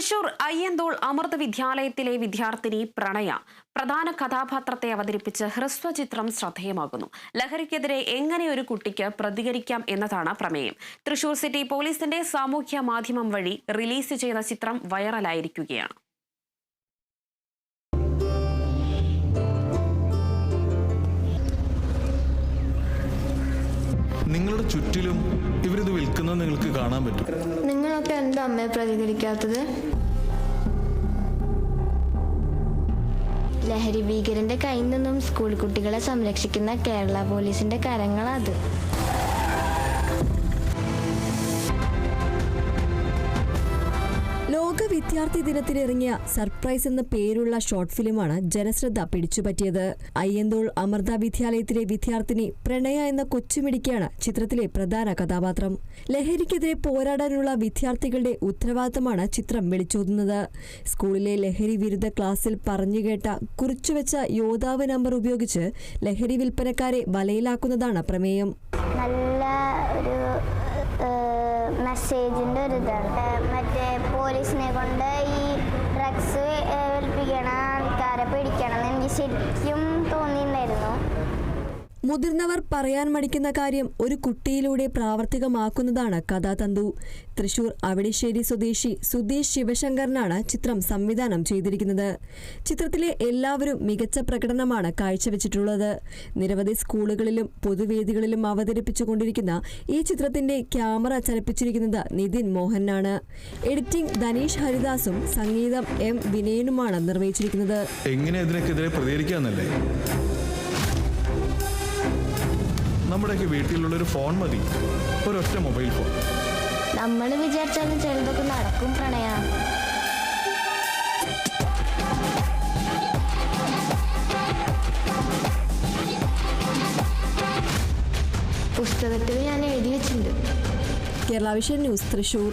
തൃശൂർ അയ്യന്തോൾ അമൃത വിദ്യാലയത്തിലെ വിദ്യാർത്ഥിനി പ്രണയ പ്രധാന കഥാപാത്രത്തെ അവതരിപ്പിച്ച് ഹ്രസ്വചിത്രം ശ്രദ്ധേയമാകുന്നു. ലഹരിക്കെതിരെ എങ്ങനെ ഒരു കുട്ടിക്ക് പ്രതികരിക്കാം എന്നതാണ് പ്രമേയം. തൃശൂർ സിറ്റി പോലീസിന്റെ സാമൂഹ്യ മാധ്യമം വഴി റിലീസ് ചെയ്ത ചിത്രം വൈറലായിരിക്കുകയാണ്. നിങ്ങളുടെ ചുറ്റിലും ഇവരിത് വിൽക്കുന്നത് നിങ്ങൾക്ക് കാണാൻ പറ്റും. നിങ്ങളൊക്കെ എന്താ അമ്മയെ പ്രതികരിക്കാത്തത്? ലഹരി ഭീകരന്റെ കയ്യിൽ നിന്നും സ്കൂൾ കുട്ടികളെ സംരക്ഷിക്കുന്ന കേരള പോലീസിന്റെ കരങ്ങളത്. ലോക വിദ്യാർത്ഥി ദിനത്തിനിറങ്ങിയ സർപ്രൈസ് എന്ന പേരുള്ള ഷോർട്ട് ഫിലിമാണ് ജനശ്രദ്ധ പിടിച്ചുപറ്റിയത്. അയ്യന്തോൾ അമൃത വിദ്യാലയത്തിലെ വിദ്യാർത്ഥിനി പ്രണയ എന്ന കൊച്ചുമിടിക്കാണ് ചിത്രത്തിലെ പ്രധാന കഥാപാത്രം. ലഹരിക്കെതിരെ പോരാടാനുള്ള വിദ്യാർത്ഥികളുടെ ഉത്തരവാദിത്തമാണ് ചിത്രം വിളിച്ചോതുന്നത്. സ്കൂളിലെ ലഹരി വിരുദ്ധ ക്ലാസ്സിൽ പറഞ്ഞുകേട്ട കുറിച്ചുവെച്ച യോദ്ധാവ് നമ്പർ ഉപയോഗിച്ച് ലഹരി വിൽപ്പനക്കാരെ വലയിലാക്കുന്നതാണ് പ്രമേയം. നല്ല ഒരു മെസ്സേജിൻ്റെ ഒരു ഇതാണ്. മറ്റേ പോലീസിനെ കൊണ്ട് ഈ ഡ്രഗ്സ് വിൽപ്പിക്കണ ആൾക്കാരെ പിടിക്കണം എന്ന് എനിക്ക് ശരിക്കും തോന്നിയിട്ടുണ്ടായിരുന്നു. മുതിർന്നവർ പറയാൻ മടിക്കുന്ന കാര്യം ഒരു കുട്ടിയിലൂടെ പ്രാവർത്തികമാക്കുന്നതാണ് കഥാതന്തു. തൃശൂർ അവിടിശ്ശേരി സ്വദേശി സുധീഷ് ശിവശങ്കറിനാണ് ചിത്രം സംവിധാനം ചെയ്തിരിക്കുന്നത്. ചിത്രത്തിലെ എല്ലാവരും മികച്ച പ്രകടനമാണ് കാഴ്ചവെച്ചിട്ടുള്ളത്. നിരവധി സ്കൂളുകളിലും പൊതുവേദികളിലും അവതരിപ്പിച്ചുകൊണ്ടിരിക്കുന്ന ഈ ചിത്രത്തിന്റെ ക്യാമറ ചലിപ്പിച്ചിരിക്കുന്നത് നിതിൻ മോഹനാണ്. എഡിറ്റിംഗ് ധനീഷ് ഹരിദാസും സംഗീതം എം വിനയനുമാണ് നിർവഹിച്ചിരിക്കുന്നത്. എങ്ങനെ ഇതിനെതിരെ പ്രതികരിക്കാന്നല്ലേ? നമ്മുടെയൊക്കെ വീട്ടിലുള്ളൊരു ഫോൺ മതി, ഒരൊറ്റ മൊബൈൽ ഫോൺ. നമ്മൾ വിചാരിച്ചാലും ചിലതൊക്കെ നടക്കും പ്രണയ. പുസ്തകത്തിൽ ഞാൻ എഴുതി വെച്ചിട്ടുണ്ട്. Kerala vision news, Thrissur.